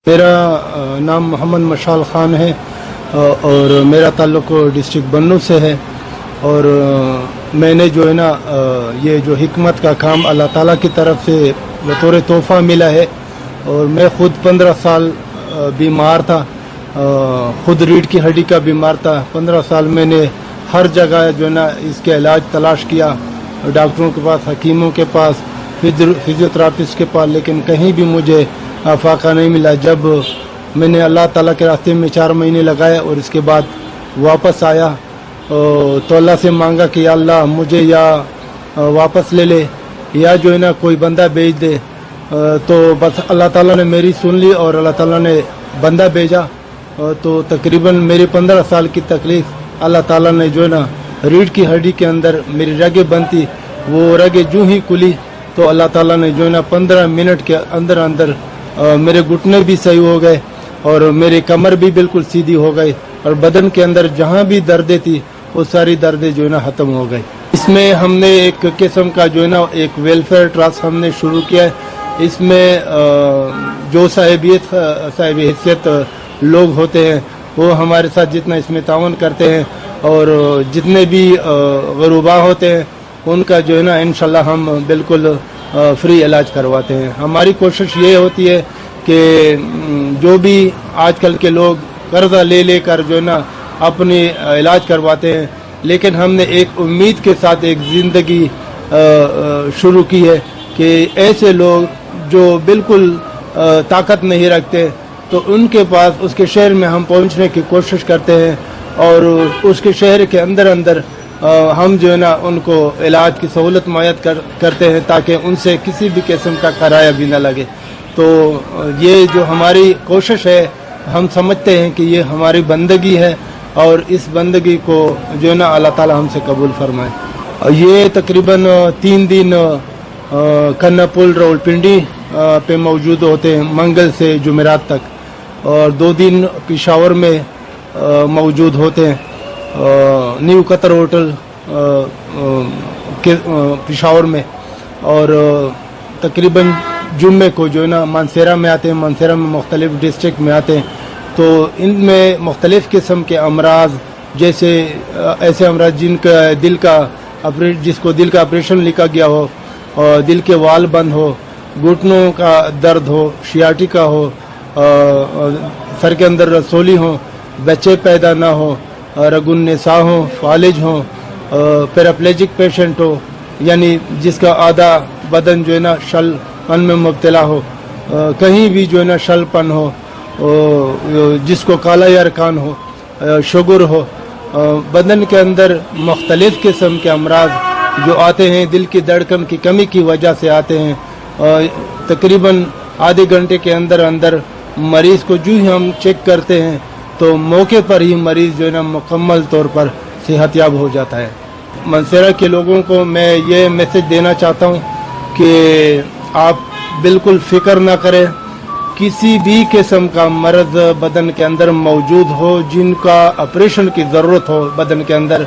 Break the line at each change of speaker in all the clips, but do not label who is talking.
मेरा नाम मोहम्मद मशाल खान है और मेरा ताल्लुक़ डिस्ट्रिक्ट बन्नू से है। और मैंने जो है ना ये जो हिकमत का काम अल्लाह ताला की तरफ से बतौर तोहफ़ा मिला है। और मैं ख़ुद 15 साल बीमार था, ख़ुद रीढ़ की हड्डी का बीमार था। 15 साल मैंने हर जगह जो है ना इसके इलाज तलाश किया, डॉक्टरों के पास, हकीमों के पास, फिजियोथेरापिस्ट के पास, लेकिन कहीं भी मुझे फाका नहीं मिला। जब मैंने अल्लाह ताला के रास्ते में 4 महीने लगाए और इसके बाद वापस आया तो अल्लाह से मांगा कि या अल्लाह मुझे या वापस ले ले या जो है ना कोई बंदा भेज दे। तो बस अल्लाह ताला ने मेरी सुन ली और अल्लाह ताला ने बंदा भेजा। तो तकरीबन मेरी 15 साल की तकलीफ अल्लाह ताला ने जो है ना रीढ़ की हड्डी के अंदर मेरी रगें बनती, वो रगें जूं ही खुली तो अल्लाह ताला ने जो है ना 15 मिनट के अंदर अंदर मेरे घुटने भी सही हो गए और मेरी कमर भी बिल्कुल सीधी हो गई और बदन के अंदर जहाँ भी दर्दें थी वो सारी दर्दें जो है ना ख़त्म हो गई। इसमें हमने एक किस्म का जो है ना एक वेलफेयर ट्रस्ट हमने शुरू किया है। इसमें जो साहिब हैसियत लोग होते हैं वो हमारे साथ जितना इसमें तावन करते हैं और जितने भी ग़ुरबा होते हैं उनका जो है ना इंशाल्लाह हम बिल्कुल फ्री इलाज करवाते हैं। हमारी कोशिश ये होती है कि जो भी आजकल के लोग कर्जा ले लेकर जो है ना अपनी इलाज करवाते हैं, लेकिन हमने एक उम्मीद के साथ एक ज़िंदगी शुरू की है कि ऐसे लोग जो बिल्कुल ताकत नहीं रखते तो उनके पास उसके शहर में हम पहुंचने की कोशिश करते हैं और उसके शहर के अंदर अंदर हम जो है ना उनको इलाज की सहूलत मुहैया करते हैं ताकि उनसे किसी भी किस्म का किराया भी न लगे। तो ये जो हमारी कोशिश है, हम समझते हैं कि ये हमारी बंदगी है और इस बंदगी को जो है ना अल्लाह ताला हमसे कबूल फरमाए। ये तकरीबन 3 दिन कन्नापुल रावलपिंडी पे मौजूद होते हैं मंगल से जुमेरात तक, और 2 दिन पेशावर में मौजूद होते हैं न्यू कतर होटल के पेशावर में। और तकरीबन जुम्मे को जो है ना मानसेरा में आते हैं, मानसेरा में मुख्तलिफ डिस्ट्रिक्ट में आते हैं। तो इनमें मुख्तलिफ किस्म के अमराज, जैसे ऐसे अमराज जिनका जिसको दिल का ऑपरेशन लिखा गया हो और दिल के वाल बंद हो, घुटनों का दर्द हो, शियाटिका हो, सर के अंदर रसोली हो, बच्चे पैदा ना हो, रगुन्निसा हो, फालिज हो, पैराप्लेजिक पेशेंट हो, यानी जिसका आधा बदन जो है ना शलपन में मुब्तला हो, कहीं भी जो है ना शलपन हो, जिसको काला अरकान हो, शुगर हो, बदन के अंदर मुख्तलिफ किस्म के अमराज जो आते हैं दिल की धड़कन की कमी की वजह से आते हैं। तकरीबन आधे घंटे के अंदर अंदर मरीज़ को जो ही हम चेक करते हैं तो मौके पर ही मरीज़ जो है ना मुकम्मल तौर पर सेहतयाब हो जाता है। मानसेरा के लोगों को मैं ये मैसेज देना चाहता हूँ कि आप बिल्कुल फ़िक्र ना करें। किसी भी किस्म का मर्ज़ बदन के अंदर मौजूद हो, जिनका ऑपरेशन की ज़रूरत हो बदन के अंदर,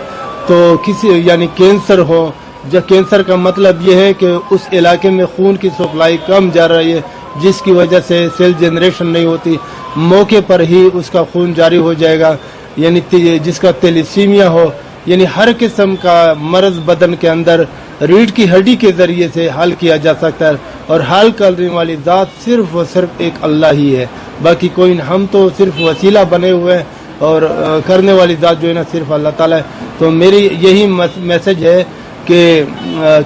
तो किसी यानी कैंसर हो, जब कैंसर का मतलब ये है कि उस इलाके में खून की सप्लाई कम जा रही है जिसकी वजह से सेल जनरेशन नहीं होती, मौके पर ही उसका खून जारी हो जाएगा। यानी जिसका थैलेसीमिया हो, यानी हर किस्म का मर्ज बदन के अंदर रीढ़ की हड्डी के ज़रिए से हल किया जा सकता है और हल करने वाली ज़ात सिर्फ व सिर्फ एक अल्लाह ही है, बाकी कोई, हम तो सिर्फ वसीला बने हुए हैं और करने वाली ज़ात जो है ना सिर्फ अल्लाह ताला है। तो मेरी यही मैसेज है कि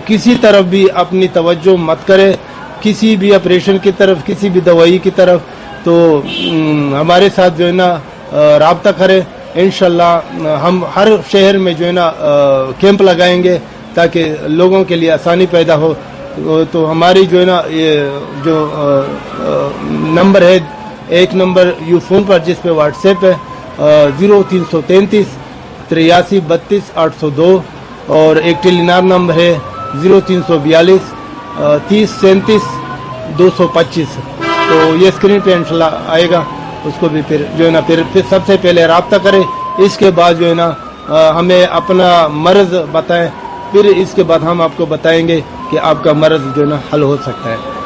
किसी तरफ भी अपनी तवज्जो मत करें, किसी भी ऑपरेशन की तरफ, किसी भी दवाई की तरफ। तो हमारे साथ जो है ना राब्ता करें। इंशाल्लाह हम हर शहर में जो है ना कैंप लगाएंगे ताकि लोगों के लिए आसानी पैदा हो। तो हमारी जो है ना ये जो नंबर है, एक नंबर यू फ़ोन पर जिस पे व्हाट्सएप है 0333 83 32 802 और एक टेलीनार नंबर है 0342 30 37 225। तो ये स्क्रीन पे इंशाल्लाह आएगा, उसको भी फिर जो है ना फिर सबसे पहले राब्ता करें। इसके बाद जो है ना हमें अपना मर्ज़ बताएं, फिर इसके बाद हम आपको बताएंगे कि आपका मर्ज़ जो है ना हल हो सकता है।